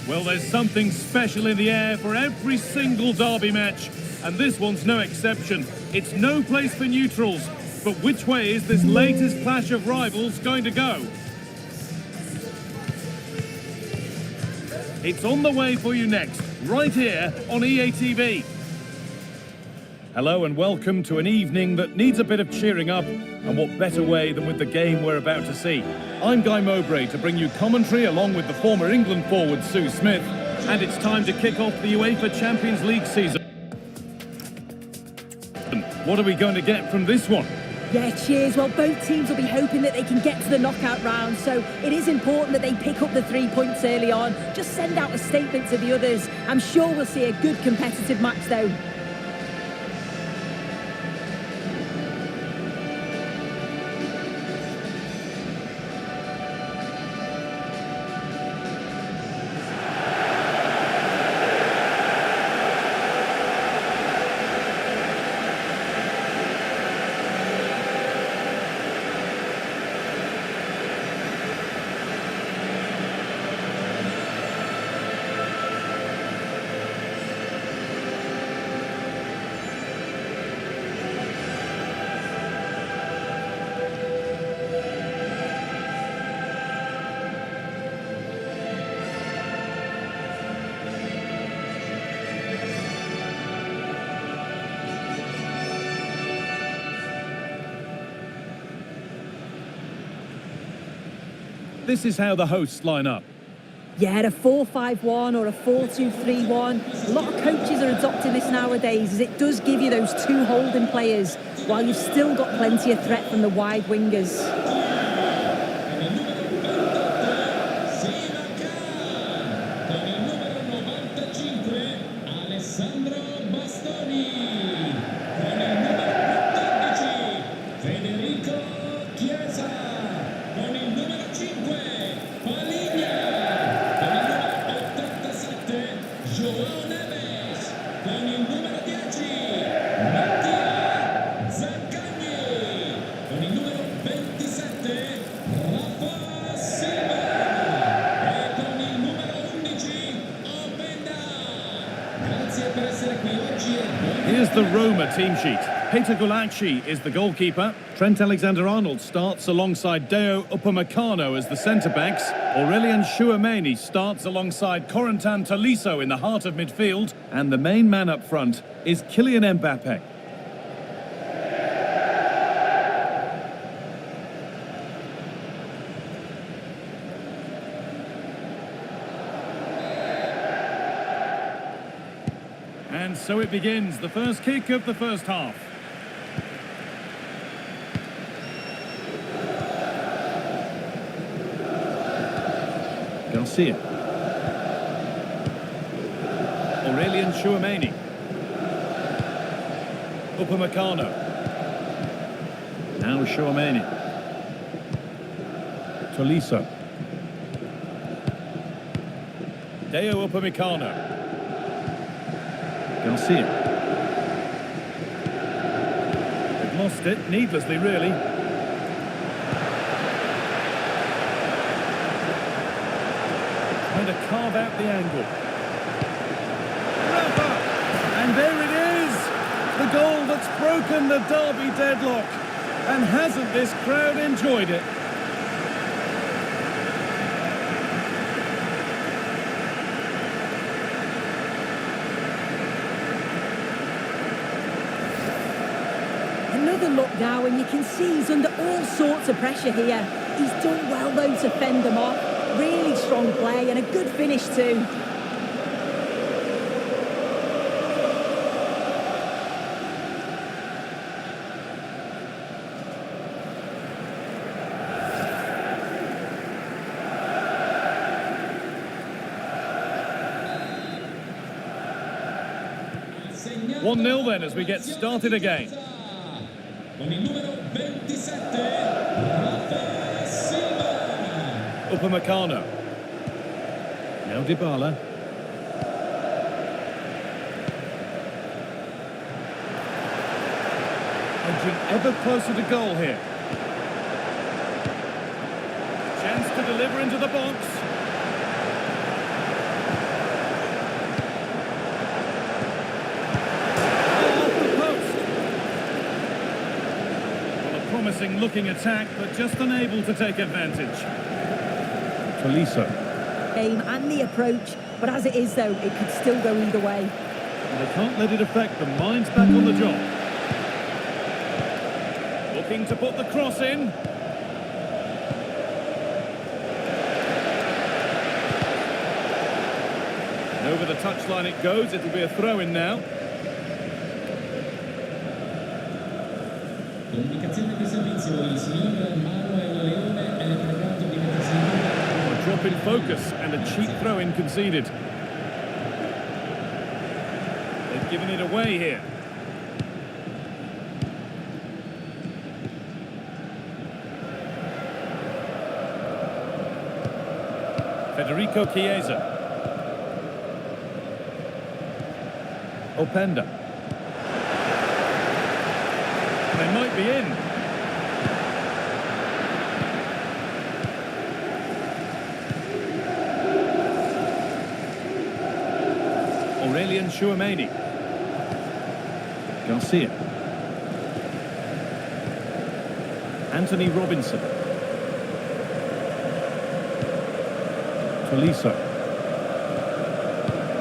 Well, there's something special in the air for every single derby match, and this one's no exception. It's no place for neutrals, but which way is this latest clash of rivals going to go? It's on the way for you next, right here on EA TV. Hello and welcome to an evening that needs a bit of cheering up, and what better way than with the game we're about to see. I'm Guy Mowbray to bring you commentary along with the former England forward Sue Smith, and it's time to kick off the UEFA Champions League season. What are we going to get from this one? Yeah, cheers. Well, both teams will be hoping that they can get to the knockout round, so it is important that they pick up the 3 points early on. Just send out a statement to the others. I'm sure we'll see a good competitive match though. This is how the hosts line up. Yeah, a 4-5-1 or a 4-2-3-1. A lot of coaches are adopting this nowadays, as it does give you those two holding players, while you've still got plenty of threat from the wide wingers. Here's the Roma team sheet. Peter Gulacsi is the goalkeeper. Trent Alexander-Arnold starts alongside Deo Upamecano as the centre-backs. Aurelien Tchouameni starts alongside Corentin Tolisso in the heart of midfield. And the main man up front is Kylian Mbappe. And so it begins, the first kick of the first half. Garcia. Aurelien Tchouameni. Upamecano. Now Tchouameni. Tolisso. Deo Upamecano. Garcia. They've lost it, needlessly really. Trying to carve out the angle. Rafa! And there it is! The goal that's broken the derby deadlock. And hasn't this crowd enjoyed it? Another look now, and you can see he's under all sorts of pressure here. He's done well though to fend them off. Really strong play and a good finish too. One 0 then as we get started again. Con il numero 27, Rafa Silva. Upamecano. Now Dybala. Edging ever closer to goal here. Chance to deliver into the box. promising looking attack, but just unable to take advantage. Tolisso. Aim and the approach, but as it is though, it could still go either way. And they can't let it affect them. Mind's back on the job. Looking to put the cross in. And over the touchline it goes. It'll be a throw-in now. Comunicazione di servizio, il signor Manuel Leone è pregato di mettersi in A drop in focus and a cheap throw-in conceded. They've given it away here. Federico Chiesa. Openda. They might be in. Aurelian Chouameni. Garcia. Anthony Robinson. Tolisso.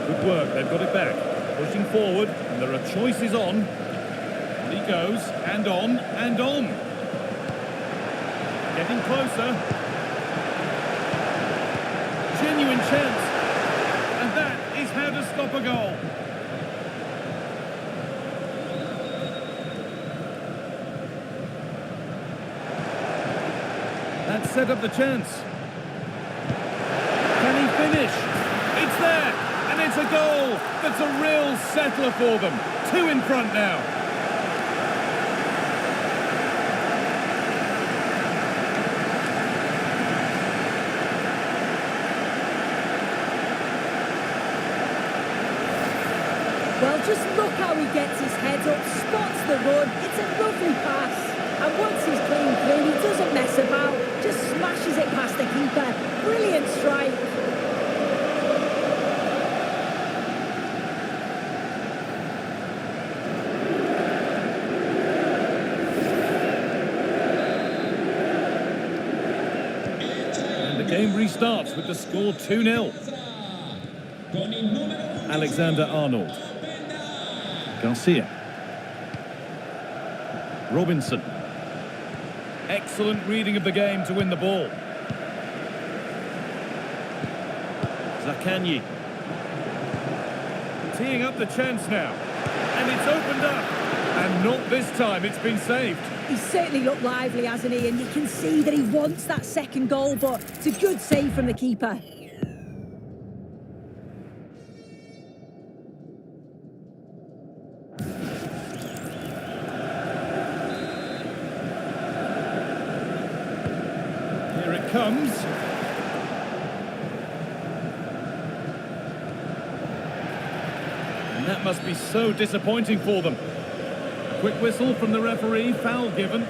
Good work, they've got it back. Pushing forward, and there are choices on. And he goes, and on, and on. Getting closer. Genuine chance. And that is how to stop a goal. That set up the chance. Can he finish? It's there, and it's a goal. That's a real settler for them. 2 in front now. Well, just look how he gets his head up, spots the run. It's a lovely pass. And once he's clean through, he doesn't mess about. Just smashes it past the keeper. Brilliant strike. And the game restarts with the score 2-0. Alexander-Arnold. Garcia. Robinson. Excellent reading of the game to win the ball. Zaccagni. Teeing up the chance now. And it's opened up. And not this time, it's been saved. He's certainly looked lively, hasn't he? And you can see that he wants that second goal, but it's a good save from the keeper. Here it comes. And that must be so disappointing for them. Quick whistle from the referee, foul given.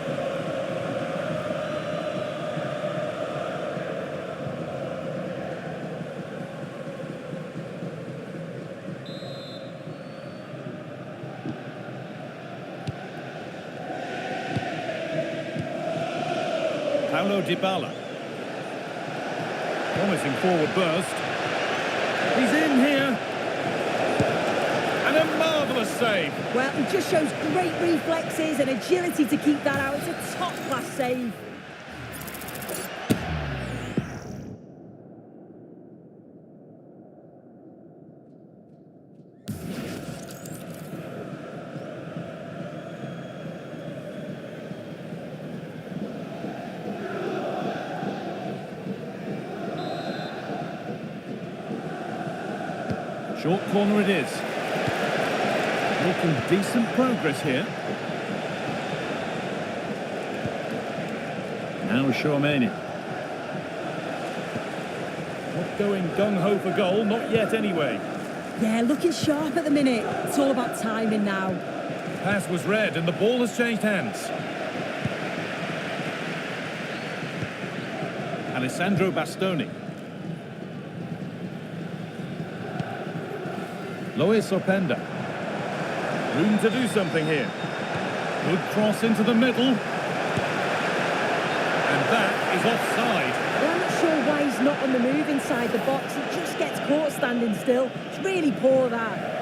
Paulo Dybala. Promising forward burst. He's in here. And a marvellous save. Well, he just shows great reflexes and agility to keep that out. It's a top-class save. Short corner it is. Making decent progress here. Now Chouameni. Not going gung-ho for goal, not yet anyway. Yeah, looking sharp at the minute. It's all about timing now. Pass was read and the ball has changed hands. Alessandro Bastoni. Lois Openda. Room to do something here. Good cross into the middle. And that is offside. Well, I'm not sure why he's not on the move inside the box. He just gets caught standing still. It's really poor, that.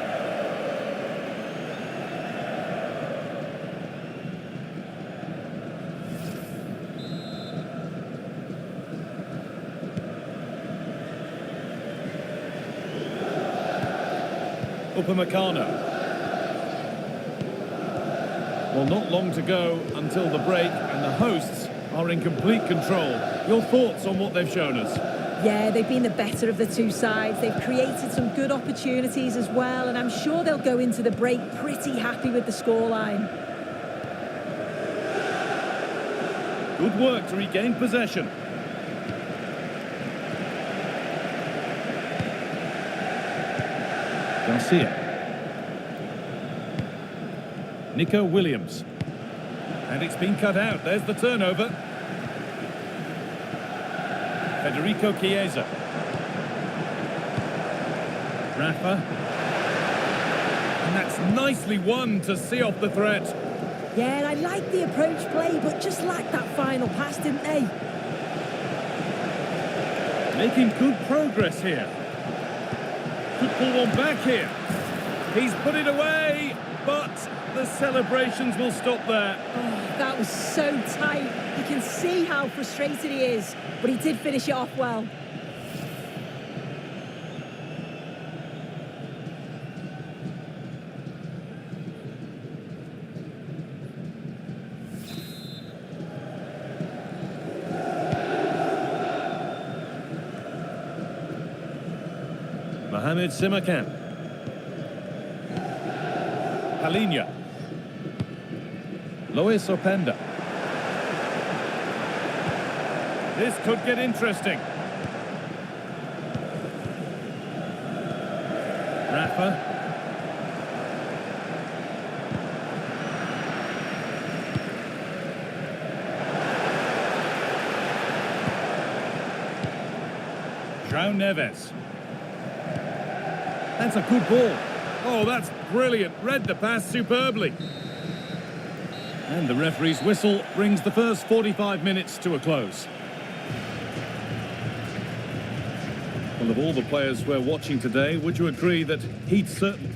Upamecano. Well, not long to go until the break, and the hosts are in complete control. Your thoughts on what they've shown us? Yeah, they've been the better of the two sides. They've created some good opportunities as well, and I'm sure they'll go into the break pretty happy with the scoreline. Good work to regain possession. Garcia. Nico Williams. And it's been cut out. There's the turnover. Federico Chiesa. Rafa. And that's nicely won to see off the threat. Yeah, and I like the approach play, but just lacked that final pass, didn't they? Making good progress here. Could pull one back here. He's put it away, but the celebrations will stop there. Oh, that was so tight. You can see how frustrated he is, but he did finish it off well. Mohamed Simakan. Palinha. Lois Openda. This could get interesting. Rafa. João Neves. That's a good ball. Oh, that's brilliant. Read the pass superbly. And the referee's whistle brings the first 45 minutes to a close. Well, of all the players we're watching today, would you agree that he'd certainly...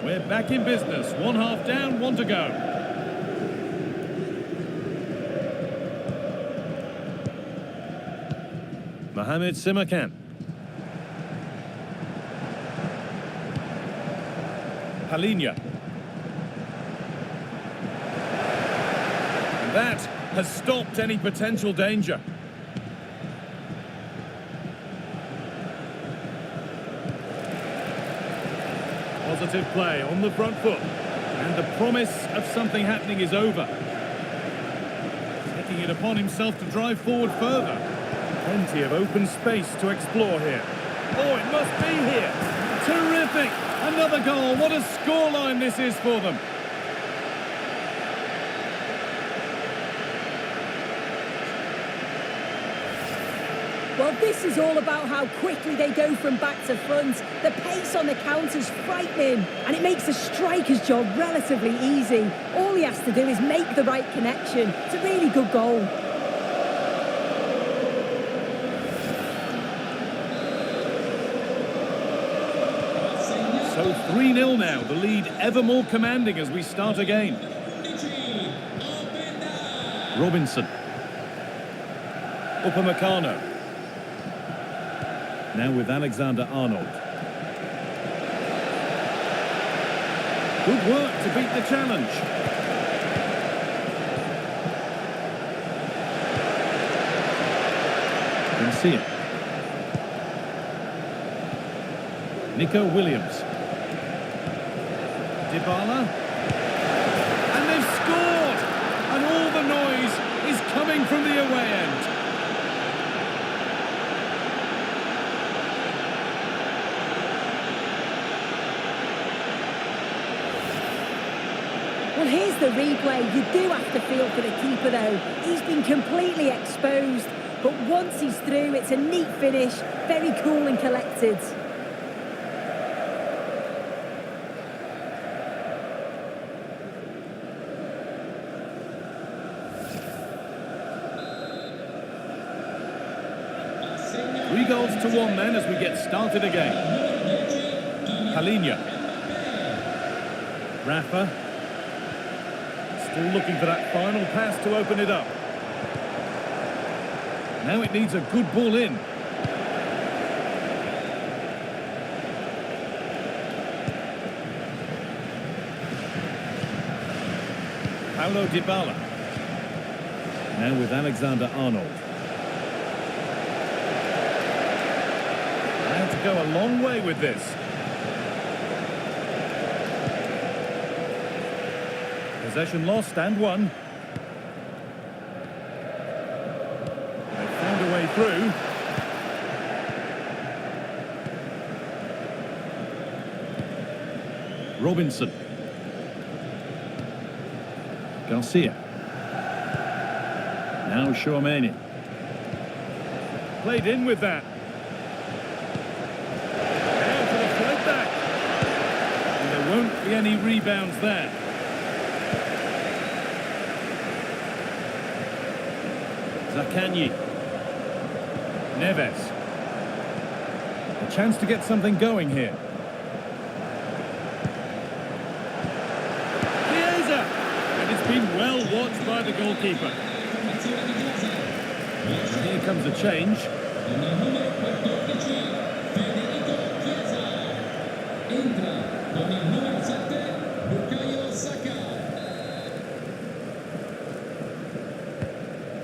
We're back in business. One half down, one to go. Mohamed Simakan. Palinha. And that has stopped any potential danger. Positive play on the front foot. And the promise of something happening is over. Taking it upon himself to drive forward further. Plenty of open space to explore here. Oh, it must be here. Terrific. Another goal. What a scoreline this is for them. Well, this is all about how quickly they go from back to front. The pace on the counter's frightening, and it makes the striker's job relatively easy. All he has to do is make the right connection. It's a really good goal. So 3-0 now, the lead ever more commanding as we start again. Robinson. Upamecano. Now with Alexander-Arnold. Good work to beat the challenge. Garcia. Nico Williams. Dybala. And they've scored! And all the noise is coming from the away end. Well, here's the replay. You do have to feel for the keeper, though. He's been completely exposed. But once he's through, it's a neat finish. Very cool and collected. 2-1 then as we get started again. Palinha. Rafa. Still looking for that final pass to open it up. Now it needs a good ball in. Paulo Dybala. Now with Alexander-Arnold. Now to go a long way with this. Possession lost and won. They found a way through. Robinson. Garcia. Now Tchouaméni. Played in with that. Now to the float back. And there won't be any rebounds there. Zaccagni. Neves. A chance to get something going here. It's been well watched by the goalkeeper. Here comes a change.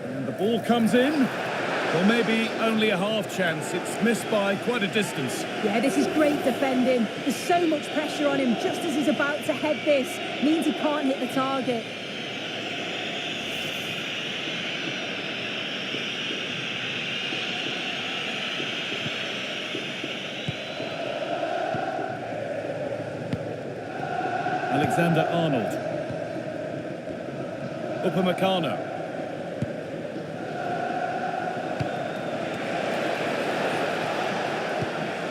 And the ball comes in. Well, maybe only a half chance. It's missed by quite a distance. Yeah, this is great defending. There's so much pressure on him just as he's about to head this. Means he can't hit the target. Alexander-Arnold. Upamecano.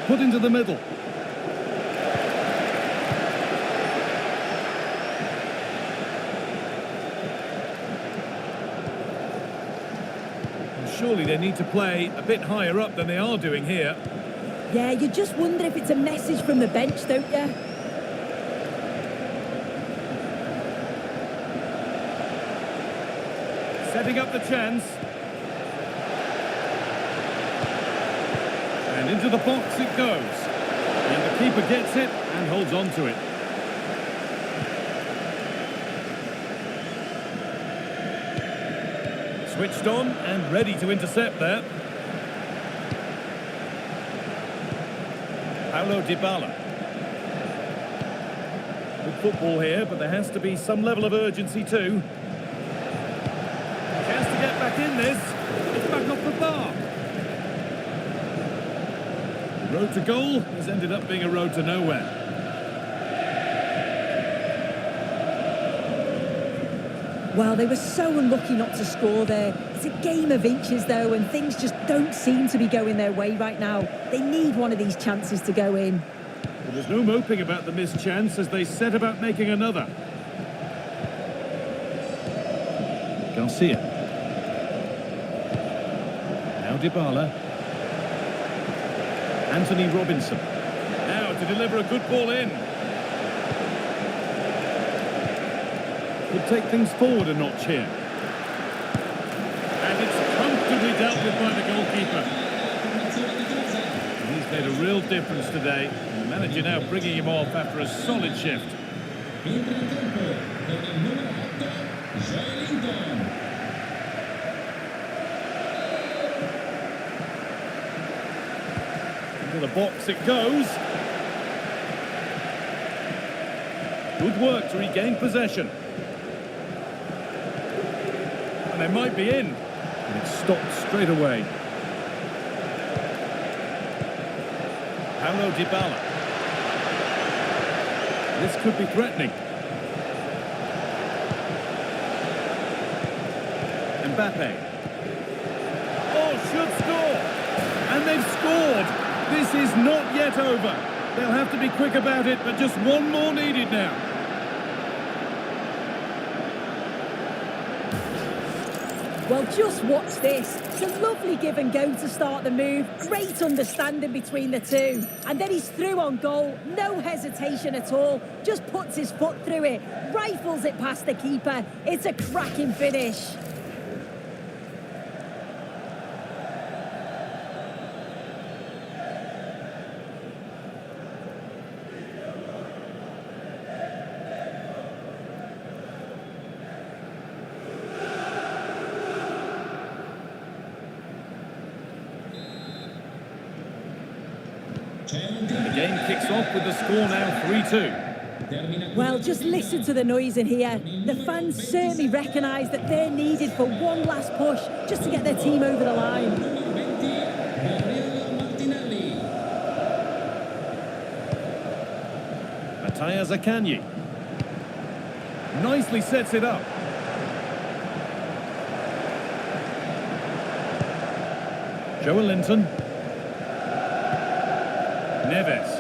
Put into the middle. Surely they need to play a bit higher up than they are doing here. Yeah, you just wonder if it's a message from the bench, don't you? Setting up the chance. And into the box it goes. And the keeper gets it and holds on to it. Switched on and ready to intercept there. Paulo Dybala. Good football here, but there has to be some level of urgency too. Chance to get back in this. It's back off the bar. The road to goal has ended up being a road to nowhere. Well, they were so unlucky not to score there. It's a game of inches, though, and things just don't seem to be going their way right now. They need one of these chances to go in. Well, there's no moping about the missed chance as they set about making another. Garcia. Now Dybala. Anthony Robinson. Now to deliver a good ball in. Could take things forward a notch here. And it's comfortably dealt with by the goalkeeper. And he's made a real difference today. The manager now bringing him off after a solid shift. Into the box it goes. Good work to regain possession. They might be in, and it's stopped straight away. Paulo Dybala. This could be threatening. Mbappe. Oh, should score! And they've scored! This is not yet over. They'll have to be quick about it, but just one more needed now. Well, just watch this. It's a lovely give and go to start the move. Great understanding between the two. And then he's through on goal. No hesitation at all. Just puts his foot through it. Rifles it past the keeper. It's a cracking finish. The game kicks off with the score now 3-2. Well, just listen to the noise in here. The fans certainly recognise that they're needed for one last push just to get their team over the line. Matthias Akanji. Nicely sets it up. Joe Linton. Neves.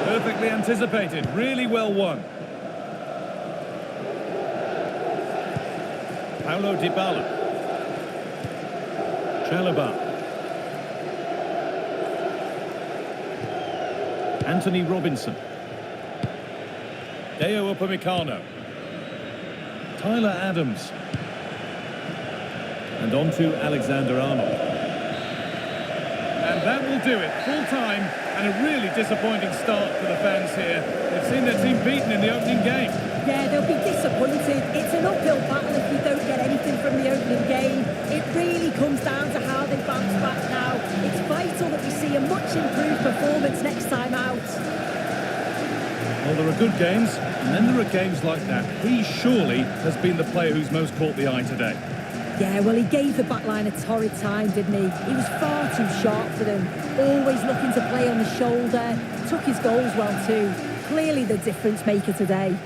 Perfectly anticipated, really well won. Paulo Dybala. Chalobah. Anthony Robinson. Deo Upamecano. Tyler Adams. And on to Alexander-Arnold. And that will do it. Full time and a really disappointing start for the fans here. They've seen their team beaten in the opening game. Yeah, they'll be disappointed. It's an uphill battle if you don't get anything from the opening game. It really comes down to how they bounce back now. It's vital that we see a much improved performance next time out. Well, there are good games, and then there are games like that. He surely has been the player who's most caught the eye today. Yeah, well, he gave the back line a torrid time, didn't he? He was far too sharp for them. Always looking to play on the shoulder. Took his goals well too. Clearly the difference maker today.